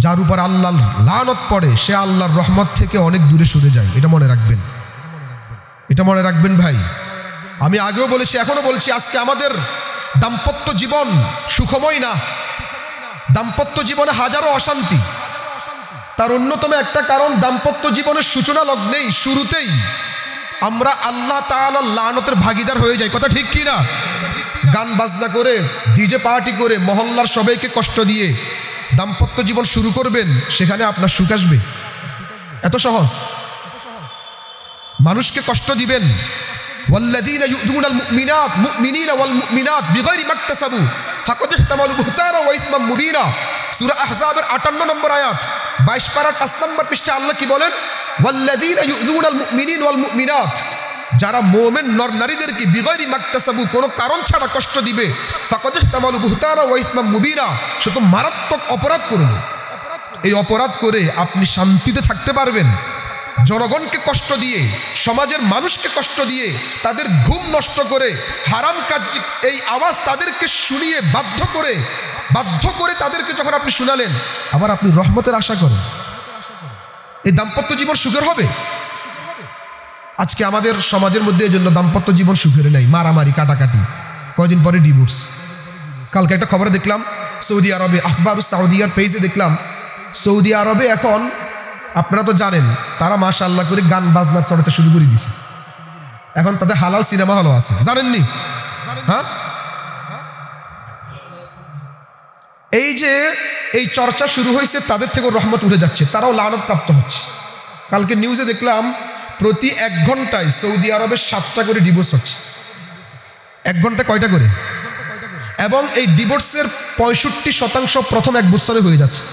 যার উপর আল্লাহ লানত পড়ে সে আল্লাহর রহমত থেকে অনেক দূরে সরে যায়। এটা মনে রাখবেন, এটা মনে রাখবেন ভাই। আমি আগেও বলেছি, এখনো বলছি, আজকে আমাদের দাম্পত্য জীবন সুখময় না। দাম্পত্য জীবনে হাজারো অশান্তি। তার অন্যতম একটা কারণ, দাম্পত্য জীবনের সূচনা লগ্নেই, শুরুতেই আমরা আল্লাহ তাআলার লানতের ভাগীদার হয়ে যাই। কথা ঠিক কি না? গান বাজনা করে, ডিজে পার্টি করে, মহল্লার সবাইকে কষ্ট দিয়ে দাম্পত্য জীবন শুরু করবেন, সেখানে আপনার সুখ আসবে? এত সহজ? মানুষকে কষ্ট দিবেন। ওয়াল্লাযীনা ইউযুনাল মুমিনিনা ওয়াল মুমিনাত বিগাইরি মাকতাসাবু ফাকাদ ইহতামালু বুহতানা ওয়া ইসমান মুবিনা। সূরা আহজাবের 58 নম্বর আয়াত, 22 পারার 5 নম্বর পৃষ্ঠা আল্লাহ কি বলেন? ওয়াল্লাযীনা ইউযুনাল মুমিনিন ওয়াল মুমিনাত, যারা মুমিন নর নারীদেরকে বিগাইরি মাকতাসাবু, কোনো কারণ ছাড়া কষ্ট দিবে, ফাকাদ ইহতামালু বুহতানা ওয়া ইসমান মুবিনা, সে তো মারাত্মক অপরাধ করবে। এই অপরাধ করে আপনি শান্তিতে থাকতে পারবেন? জনগণকে কষ্ট দিয়ে, সমাজের মানুষকে কষ্ট দিয়ে, তাদের ঘুম নষ্ট করে, হারাম কাজ, এই আওয়াজ তাদেরকে শুনিয়ে বাধ্য করে তাদেরকে যখন আপনি শুনালেন, আবার আপনি রহমতের আশা করেন, এই দাম্পত্য জীবন সুখের হবে? আজকে আমাদের সমাজের মধ্যে এই জন্য দাম্পত্য জীবন সুখের নেই, মারামারি, কাটাকাটি, কয়দিন পরে ডিভোর্স। কালকে একটা খবরে দেখলাম, সৌদি আরবে, আখবারুস সাউদিয়ার পেজে দেখলাম, সৌদি আরবে এখন, আপনারা তো জানেন, তারা মাশাআল্লাহ করে গান বাজনার চর্চা শুরু করে দিয়েছে। এখন তাদের হালাল সিনেমা হলও আছে, জানেননি? হ্যাঁ, এই যে এই চর্চা শুরু হয়েছে, তাদের থেকে রহমত উঠে যাচ্ছে, তারাও লানত প্রাপ্ত হচ্ছে। কালকে নিউজে দেখলাম, প্রতি 1 ঘন্টায় সৌদি আরবের 7টা করে ডিভোর্স হচ্ছে। 1 ঘন্টায় কয়টা করে? এবং এই ডিভোর্সের 65% প্রথম 1 বছরে হয়ে যাচ্ছে।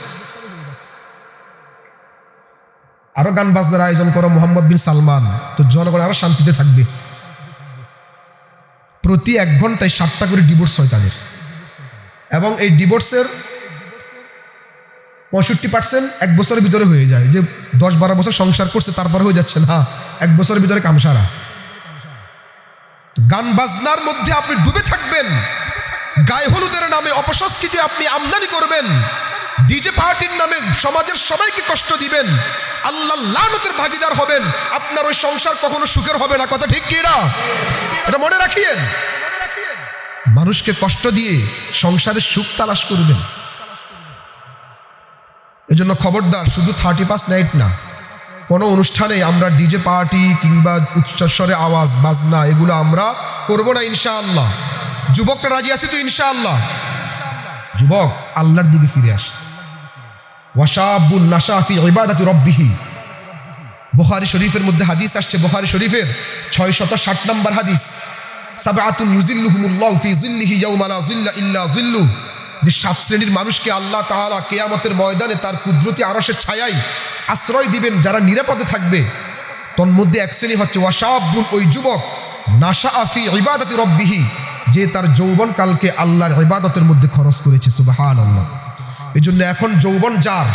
আরো গান বাজনার আয়োজন করো, মোহাম্মদ বিন সালমান, তো জনগণ আরো শান্তিতে থাকবে। প্রতি 1 ঘন্টায় 7টা করে ডিভোর্স হয় তাদের। এবং এই ডিভোর্সের 65% 1 বছরের ভিতরে হয়ে যায়, যে 10-12 বছর সংসার করছে তারপর হয়ে যাচ্ছে না, 1 বছরের ভিতরে কামসারা। গান বাজনার মধ্যে আপনি ডুবে থাকবেন, গায়ে হলুদের নামে অপসংস্কৃতি আপনি আমদানি করবেন, ডিজে পার্টির নামে সমাজের সবাইকে কষ্ট দিবেন, আল্লাহ লানতের ভাগীদার হবেন, আপনার ওই সংসার কখনো সুখের হবে না। কথা ঠিক কি না? এটা মনে রাখিয়েন। মানুষকে কষ্ট দিয়ে সংসারের সুখ তালাশ করবেন। এজন্য খবরদার, শুধু 31 নাইট না, কোনো অনুষ্ঠানে আমরা ডিজে পার্টি কিংবা উচ্চস্বরে আওয়াজ বাজনা এগুলো আমরা করব না ইনশাআল্লাহ। যুবকরা রাজি আছে তো ইনশাআল্লাহ? যুবক আল্লাহর দিকে ফিরে আসে। ওয়াশাবুন নাশা ফি ইবাদাতি রাব্বিহি, বুখারী শরীফের মধ্যে হাদিস আসছে, বুখারী শরীফের 660 নম্বর হাদিস, সাবআতুন ইউজিল্লুহুমুল্লাহু ফি জিল্লিহি ইয়াওমা লা জিল্লা ইল্লা জিল্লুহু, যে 7 শ্রেণীর মানুষকে আল্লাহ তাআলা কিয়ামতের ময়দানে তার কুদরতি আরশের ছায়ায় আশ্রয় দিবেন, যারা নিরাপদে থাকবে। তন্মধ্যে এক শ্রেণী হচ্ছে ওয়াশাবুন, ওই যুবক, নাশা ফি ইবাদাতি রাব্বিহি, যে তার যৌবনকালকে আল্লাহর ইবাদতের মধ্যে খরচ করেছে। সুবহানাল্লাহ। এজন্য এখন যৌবন যার,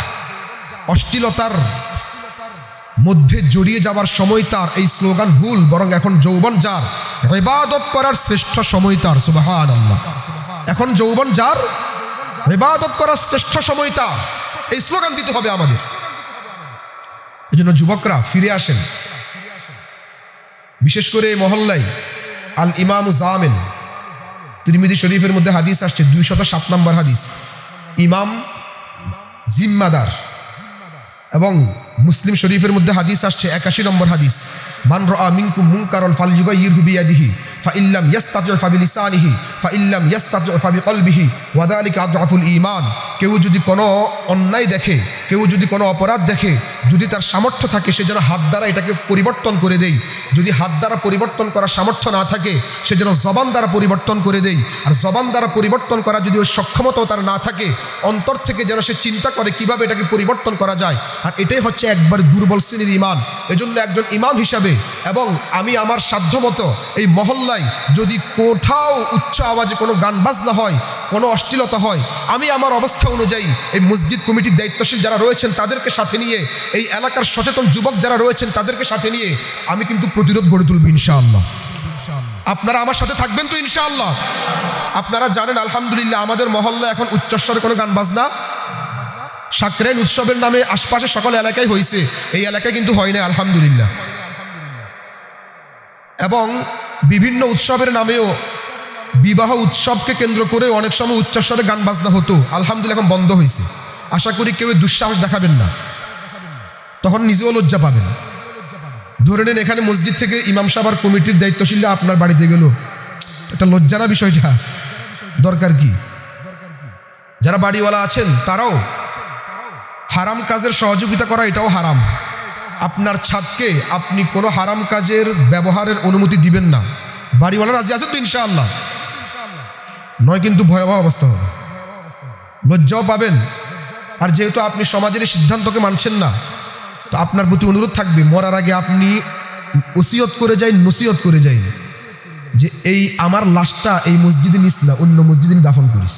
অশ্লীলতার মধ্যে জড়িয়ে যাওয়ার সময় তার, এই স্লোগান ভুল, বরং এখন যৌবন যার, ইবাদত করার শ্রেষ্ঠ সময় তার। সুবহানাল্লাহ। এখন যৌবন যার, ইবাদত করার শ্রেষ্ঠ সময় তার, এই স্লোগান দিতে হবে আমাদের। এজন্য যুবকরা ফিরে আসেন। বিশেষ করে এই মহল্লায় আল ইমাম জামিন, তিরমিজি শরীফের মধ্যে হাদিস আসছে 207 নম্বর হাদিস, ইমাম জিম্মাদার। এবং মুসলিম শরীফের মধ্যে হাদিস আসছে 81 নম্বর হাদিস, মান রাআ মিনকুম মুনকারান ফালইয়ুগাইয়িরহু বিয়াদিহি ফাইল্লাম ইস্তাতি' ফাবিলিসানিহি ফাইল্লাম ইস্তাতি' ফাবিকলবিহি ওয়া যালিকা আদআফুল ঈমান। কেউ যদি কোনো অন্যায় দেখে, কেউ যদি কোনো অপরাধ দেখে, যদি তার সামর্থ্য থাকে সে যেন হাত দ্বারা এটাকে পরিবর্তন করে দেয়। যদি হাত দ্বারা পরিবর্তন করার সামর্থ্য না থাকে সে যেন জবান দ্বারা পরিবর্তন করে দেয়। আর জবান দ্বারা পরিবর্তন করা যদি ওই সক্ষমতাও তার না থাকে, অন্তর থেকে যেন সে চিন্তা করে কিভাবে এটাকে পরিবর্তন করা যায়। আর এটাই হচ্ছে একবার দুর্বল শ্রেণীর ঈমান। এজন্য একজন ইমাম হিসাবে এবং আমি আমার সাধ্যমতো এই মহল্লায় যদি কোথাও উচ্চ আওয়াজে কোনো গান বাজনা হয়, কোনো অশ্লীলতা হয়, আমি আমার অবস্থা অনুযায়ী এই মসজিদ কমিটির দায়িত্বশীল যারা রয়েছেন তাদেরকে সাথে নিয়ে, এই এলাকার সচেতন যুবক যারা রয়েছেন তাদেরকে সাথে নিয়ে আমি কিন্তু প্রতিরোধ গড়ে তুলব ইনশাআল্লাহ। আপনারা আমার সাথে থাকবেন তো ইনশাআল্লাহ? আপনারা জানেন আলহামদুলিল্লাহ আমাদের মহল্লায় এখন উচ্চস্বরে কোনো গান বাজনা, সাকরাইন উৎসবের নামে আশপাশে সকল এলাকায় হয়েছে, এই এলাকায় কিন্তু হয় না আলহামদুলিল্লাহ। এবং বিভিন্ন উৎসবের নামেও, বিবাহ উৎসবকে কেন্দ্র করে অনেক সময় উচ্চস্বরে গান বাজনা হতো, আলহামদুলিল্লাহ এখন বন্ধ হয়েছে। আশা করি কেউ দুঃসাহস দেখাবেন না, তখন নিজেও লজ্জা পাবেন। ধরে নেন এখানে মসজিদ থেকে ইমাম সাহেব আর কমিটির দায়িত্বশীলরা আপনার বাড়িতে গেল, একটা লজ্জা না বিষয়টা? দরকার কি? যারা বাড়িওয়ালা আছেন তারাও হারাম কাজের সহযোগিতা করা, এটাও হারাম। আপনার ছাদকে আপনি কোনো হারাম কাজের ব্যবহারের অনুমতি দিবেন না। বাড়িওয়ালা রাজি আছেন তো ইনশাআল্লাহ? নয় কিন্তু ভয়াবহ অবস্থা হবে, লজ্জাও পাবেন। আর যেহেতু আপনি সমাজের সিদ্ধান্তকে মানছেন না, তো আপনার প্রতি অনুরোধ থাকবে মরার আগে আপনি ওসিয়ত করে যাই, নসিহত করে যাই যে এই আমার লাশটা এই মসজিদে নিস না, অন্য মসজিদে দাফন করিস।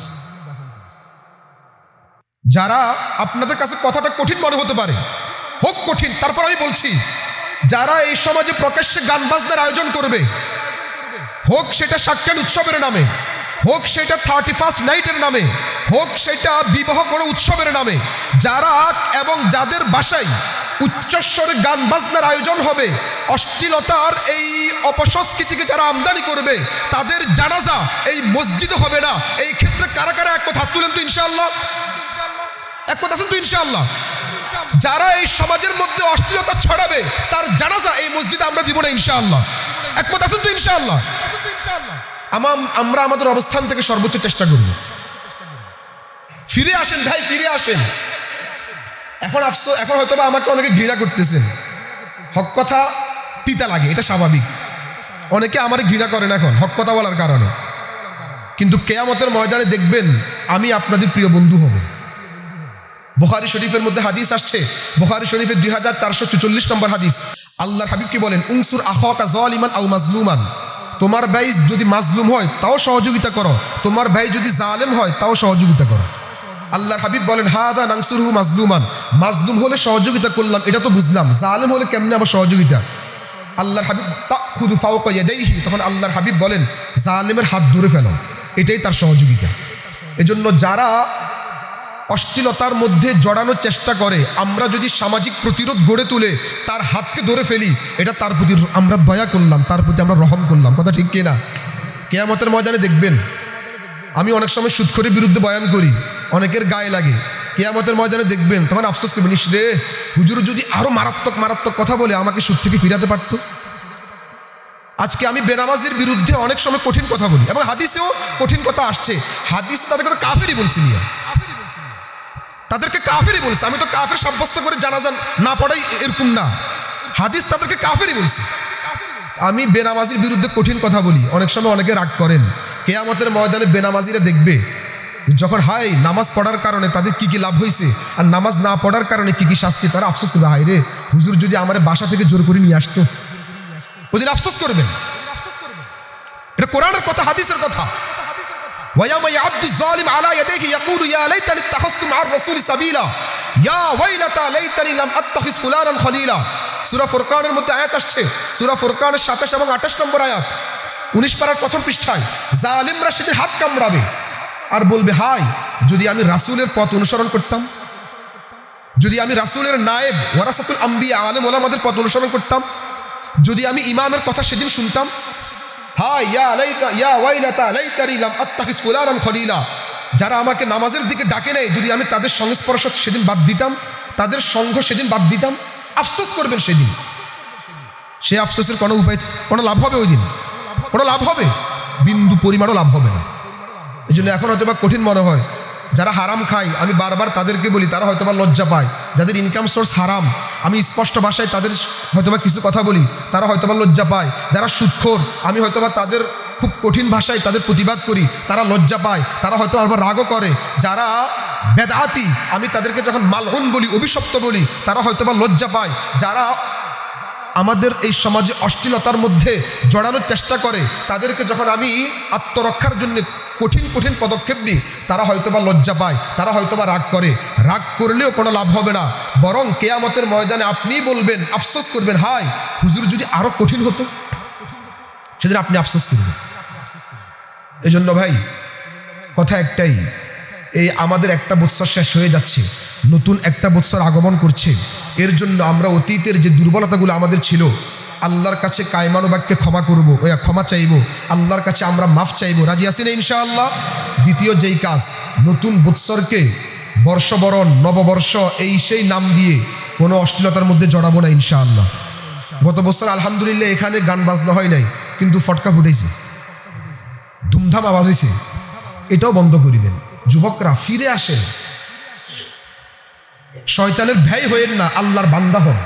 যারা আপনাদের কাছে কথাটা কঠিন মনে হতে পারে, হোক কঠিন, তারপর আমি বলছি, যারা এই সমাজে প্রকাশ্যে গান বাজনার আয়োজন করবে, হোক সেটা সাকরাইন উৎসবের নামে, হোক সেটা 31 নাইটের নামে, হোক সেটা বিবাহ কোনো উৎসবের নামে, যারা এবং যাদের বাসায় উচ্চস্বরে গান বাজনার আয়োজন হবে, অশ্লীলতার এই অপসংস্কৃতিকে যারা আমদানি করবে, তাদের জানাজা এই মসজিদে হবে না। এই ক্ষেত্রে কারা কারা এক কথা হাত তুলেন তো ইনশাআল্লাহ? এক কথা আছেন তো ইনশাআল্লাহ? যারা এই সমাজের মধ্যে অশ্লীলতা ছড়াবে তার জানাজা এই মসজিদে আমরা দিব না ইনশাআল্লাহ। এক কথা আছেন তো ইনশাআল্লাহ? আমরা আমাদের অবস্থান থেকে সর্বোচ্চ চেষ্টা করব। ফিরে আসেন ভাই, ফিরে আসেন। এখন আফসোস, এখন হয়তো বা আমাকে অনেকে ঘৃণা করতেছেন, হক কথা তিতা লাগে, এটা স্বাভাবিক। অনেকে আমার ঘৃণা করেন এখন হক কথা বলার কারণে, কিন্তু কিয়ামতের ময়দানে দেখবেন আমি আপনাদের প্রিয় বন্ধু হব। বুখারী শরীফের মধ্যে হাদিস আসছে, বুখারী শরীফের 2444 নম্বর হাদিস, আল্লাহর হাবিব কি বলেন, উনসুর আখাকা যালিমান আও মাজলুমান তোমার ভাই যদি মাজলুম হয় তাও সহযোগিতা করো, তোমার ভাই যদি জালেম হয় তাও সহযোগিতা করো। আল্লাহর হাবিব বলেন হাদা নানসুরহু মাজলুমান, মাজলুম হলে সহযোগিতা করলাম এটা তো বুঝলাম, জালেম হলে কেমনে আবার সহযোগিতা? আল্লাহর হাবিব তাখুযু ফাওকা ইয়াদাইহি, তখন আল্লাহর হাবিব বলেন জালেমের হাত ধরে ফেলো, এটাই তার সহযোগিতা। এজন্য যারা অশ্লীলতার মধ্যে জড়ানোর চেষ্টা করে, আমরা যদি সামাজিক প্রতিরোধ গড়ে তুলে তার হাতকে ধরে ফেলি, এটা তার প্রতি আমরা দয়া করলাম, তার প্রতি আমরা রহম করলাম। কথা ঠিক কিনা? কিয়ামতের ময়দানে দেখবেন, আমি অনেক সময় সুদখোরের বিরুদ্ধে বয়ান করি, অনেকের গায়ে লাগে। কিয়ামতের ময়দানে দেখবেন, তখন আফসোস করবেন, ইস রে হুজুর যদি আরো মারাত্মক মারাত্মক কথা বলে আমাকে সুদ থেকে ফিরাতে পারতো। আজকে আমি বেনামাজির বিরুদ্ধে অনেক সময় কঠিন কথা বলি, এবং হাদিসেও কঠিন কথা আসছে। হাদিস তাদের কথা কাফেরই বলছি, তাদেরকে কাফেরই বলছে। আমি তো কাফের সাব্যস্ত করে জানাজা না পড়াই এরকম না, হাদিস তাদেরকে কাফেরই বলছে। আমি বেনামাজির বিরুদ্ধে কঠিন কথা বলি, অনেক সময় অনেকে রাগ করেন। কিয়ামতের ময়দানে বেনামাজিরা দেখবে যখন হাই নামাজ পড়ার কারণে তাদের কি কি লাভ হয়েছে আর নামাজ না পড়ার কারণে কি কি শাস্তি, তারা আফসোস করবে, হাই রে হুজুর যদি আমার বাসা থেকে জোর করে নিয়ে আসতো, ওদিন আফসোস করবেন। এটা কোরআনের কথা, হাদিসের কথা। ويوم يعض الظالم على يديه يقول يا ليتني اتخذت مع الرسول سبيلا يا ويلتى ليتني لم اتخذ فلانا خليلا। সূরা ফুরকানের মধ্যে আয়াত আসছে, সূরা ফুরকানের 27 এবং 28 নম্বর আয়াত, 19 পারার প্রথম পৃষ্ঠায়। জালিমরা সেদিন হাত কামড়াবে আর বলবে, হাই যদি আমি রাসূলের পথ অনুসরণ করতাম, যদি আমি রাসূলের নায়েব ওয়ারাসাতুল আম্বিয়া আলেম ওলামাদের পথ অনুসরণ করতাম, যদি আমি ইমামের কথা সেদিন শুনতাম, হাই ইয়া লাইতা ইয়া ওয়াইলাতা লাইতানি লাম আত্তাখিজ ফুলানান খলিলা, যারা আমাকে নামাজের দিকে ডাকে নেয় যদি আমি তাদের সংস্পর্শ সেদিন বাদ দিতাম, তাদের সঙ্গ সেদিন বাদ দিতাম। আফসোস করবেন সেদিন, সে আফসোসের কোনো উপায়, কোনো লাভ হবে? ওই দিন কোনো লাভ হবে? বিন্দু পরিমাণও লাভ হবে না। এই জন্য এখন হয়তো বা কঠিন মনে হয়, যারা হারাম খায় আমি বারবার তাদেরকে বলি, তারা হয়তোবা লজ্জা পায়। যাদের ইনকাম সোর্স হারাম, আমি স্পষ্ট ভাষায় তাদের হয়তোবা কিছু কথা বলি, তারা হয়তোবা লজ্জা পায়। যারা সুদখোর, আমি হয়তোবা তাদের খুব কঠিন ভাষায় তাদের প্রতিবাদ করি, তারা লজ্জা পায়, তারা হয়তো আবার রাগও করে। যারা বেদাতি, আমি তাদেরকে যখন মালউন বলি, অভিশপ্ত বলি, তারা হয়তোবা লজ্জা পায়। যারা আমাদের এই সমাজে অশ্লীলতার মধ্যে জড়ানোর চেষ্টা করে, তাদেরকে যখন আমি আত্মরক্ষার জন্য কঠিন কঠিন পদক্ষেপ নিই, তারা হয়তোবা লজ্জা পায়, তারা হয়তোবা রাগ করে। রাগ করলেও কোনো লাভ হবে না, বরং কিয়ামতের ময়দানে আপনিই বলবেন, আফসোস করবেন, হাই হুজুর যদি আরো কঠিন হতো, সেদিন আপনি আফসোস করবেন। এই জন্য ভাই কথা একটাই, এই আমাদের একটা বৎসর শেষ হয়ে যাচ্ছে, নতুন একটা বৎসর আগমন করছে। এর জন্য আমরা অতীতের যে দুর্বলতাগুলো আমাদের ছিল, আল্লাহর কাছে কায়মানুবাক্যে ক্ষমা করব, ক্ষমা চাইব, আল্লাহর কাছে আমরা মাফ চাইব। রাজি আছি না ইনশাআল্লাহ? দ্বিতীয় যেই কাজ, নতুন বৎসরকে বর্ষবরণ, নববর্ষ এই সেই নাম দিয়ে কোনো অশ্লীলতার মধ্যে জড়াবো না ইনশাআল্লাহ। গত বছর আলহামদুলিল্লাহ এখানে গান বাজনা হয় নাই, কিন্তু ফটকা ফুটেছে, ধুমধাম আওয়াজ হয়েছে, এটাও বন্ধ করে দেন। যুবকরা ফিরে আসেন, শয়তানের ভয় হয়েন না, আল্লাহর বান্দা হন।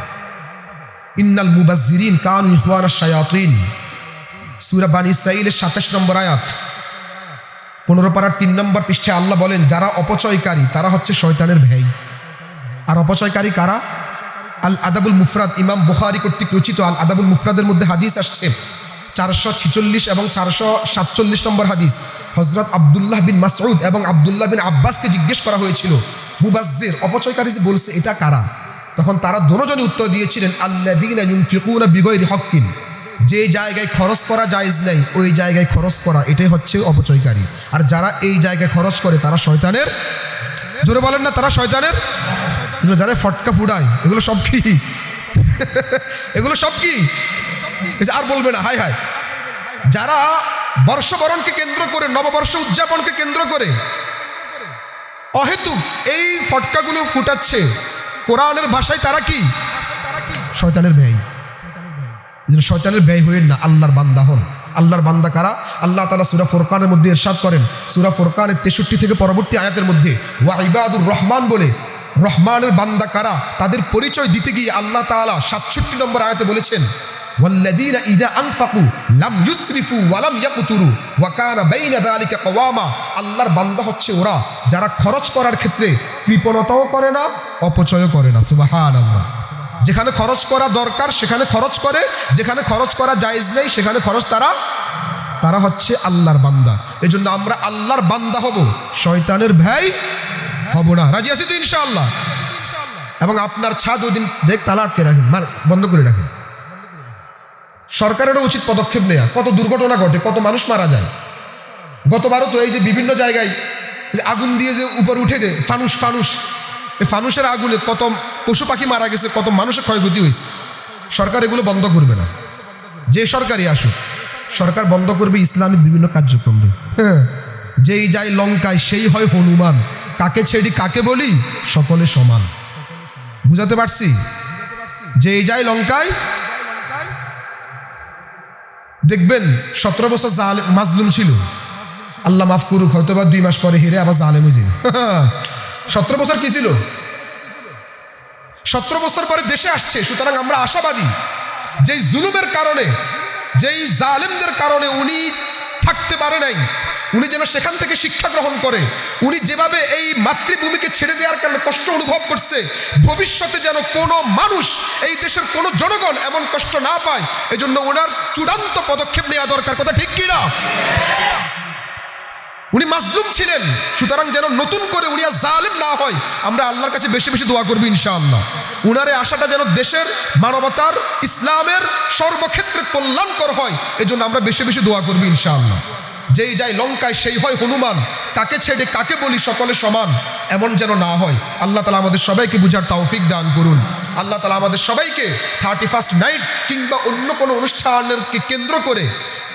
ইন্নাল মুবাজ্জিরিন কানু ইখওয়ানাশ শায়াতিন, সূরা বানী ইসরাঈলের 27 নম্বর আয়াত, 15 পারার 3 নম্বর পৃষ্ঠায় আল্লাহ বলেন, যারা অপচয়কারী তারা হচ্ছে শয়তানের ভয়। আর অপচয়কারী কারা? আল আদাবুল মুফরাদ, ইমাম বুখারী কর্তৃক রচিত আল আদাবুল মুফরাদের মধ্যে হাদিস আসছে 446 এবং 447 নম্বর হাদিস। হযরত আব্দুল্লাহ বিন মাসউদ এবং আব্দুল্লাহ বিন আব্বাসকে জিজ্ঞেস করা হয়েছিল, মুবাজ্জির অপচয়কারী যে বলছে এটা কারা? তখন তারা দুজনই উত্তর দিয়েছিলেন, আল্লাযীনা ইউনফিকুনা বিগাইরি হাক্কিন, যে জায়গায় খরচ করা জায়েজ নাই ওই জায়গায় খরচ করা, এটাই হচ্ছে অপচয়কারী। আর যারা এই জায়গায় খরচ করে তারা শয়তানের, জোরে বলেন না, তারা শয়তানের। যারা ফটকা ফুটায় এগুলো সব কি? এগুলো সব কি? আর বলবে না, হাই হাই। যারা বর্ষবরণকে কেন্দ্র করে, নববর্ষ উদযাপনকে কেন্দ্র করে অহেতুক এই ফটকাগুলো ফুটাচ্ছে, কোরআনের ভাষায় তারা কি? শয়তানের ব্যয়। শয়তানের ব্যয় হইেন না, আল্লাহর বান্দা হন। আল্লাহর বান্দা কারা? আল্লাহ তাআলা সূরা ফুরকানের মধ্যে ইরশাদ করেন, সূরা ফুরকানের 63 থেকে পরবর্তী আয়াতের মধ্যে, ওয়া ইবাদুর রহমান বলে রহমানের বান্দা কারা তাদের পরিচয় দিতে গিয়ে আল্লাহ তাআলা 67 নম্বর আয়াতে বলেছেন, ওয়াল্লাযীনা ইযা আনফাকু লাম ইউসরিফু ওয়া লাম ইয়াকতুরু ওয়া কানা বাইনা যালিকা কওয়ামা। আল্লাহর বান্দা হচ্ছে ওরা যারা খরচ করার ক্ষেত্রে কৃপণতাও করে না, অপচয়ও করে না। সুবহানাল্লাহ। যেখানে খরচ করা দরকার সেখানে খরচ করে, যেখানে খরচ করা জায়েজ নেই সেখানে খরচ তারা তারা হচ্ছে আল্লাহর বান্দা। এজন্য আমরা আল্লাহর বান্দা হব, শয়তানের ভাই হব না। রাজি আছি তো ইনশাআল্লাহ? এবং আপনার ছাদ ওই দিন দেখ তালা আটকে রাখেন, বন্ধ করে রাখেন। সরকারেরও উচিত পদক্ষেপ নেওয়া। কত দুর্ঘটনা ঘটে, কত মানুষ মারা যায়। গতবারও তো এই যে বিভিন্ন জায়গায় যে আগুন দিয়ে যে উপর উঠে দেয় ফানুস, এই ফানুসের আগুনে কত পশু পাখি মারা গেছে, কত মানুষের ক্ষয়ক্ষতি হয়েছে। সরকার এগুলো বন্ধ করবে না। যে সরকারই আসুক, সরকার বন্ধ করবে ইসলামিক বিভিন্ন কার্যক্রম। হ্যাঁ, যেই যায় লঙ্কায় সেই হয় হনুমান, কাকে ছেড়ি কাকে বলি সকলে সমান। বুঝাতে পারছি? যেই যায় লঙ্কায়, দেখবেন 17 বছর মাজলুম ছিল, আল্লাহ মাফ করুক, হয়তো বা 2 মাস পরে হেরে আবার জালেম হয়ে যাবে। 17 বছর কি ছিল? 17 বছর পরে দেশে আসছে। সুতরাং আমরা আশাবাদী, যেই জুলুমের কারণে, যেই জালেমদের কারণে উনি থাকতে পারে নাই, উনি যেন সেখান থেকে শিক্ষা গ্রহণ করে। উনি যেভাবে এই মাতৃভূমিকে ছেড়ে দেওয়ার কারণে কষ্ট অনুভব করছে, ভবিষ্যতে যেন কোনো মানুষ, এই দেশের কোনো জনগণ এমন কষ্ট না পায়, এজন্য ওনার চূড়ান্ত পদক্ষেপ নেওয়া দরকার। কথা ঠিক কিনা? উনি মাজলুম ছিলেন, সুতরাং যেন নতুন করে উনি আর জালেম না হয়। আমরা আল্লাহর কাছে বেশি বেশি দোয়া করব ইনশাআল্লাহ। উনার এই আশাটা যেন দেশের, মানবতার, ইসলামের সর্বক্ষেত্রে কল্যাণকর হয়, এজন্য আমরা বেশি বেশি দোয়া করব ইনশাআল্লাহ। যেই যায় লঙ্কায় সেই হয় হনুমান, কাকে ছেড়ে কাকে বলি সকলে সমান, এমন যেন না হয়। আল্লাহ তাআলা আমাদের সবাইকে বুঝার তৌফিক দান করুন। আল্লাহ তাআলা আমাদের সবাইকে 31st নাইট কিংবা অন্য কোনো অনুষ্ঠানকে কেন্দ্র করে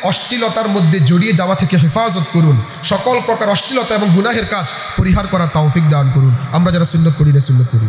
অশ্লীলতার মধ্যে জড়িয়ে যাওয়া থেকে হেফাজত করুন। সকল প্রকার অশ্লীলতা এবং গুনাহের কাজ পরিহার করার তৌফিক দান করুন। আমরা যারা সুন্নত পড়ি না সুন্নত করি।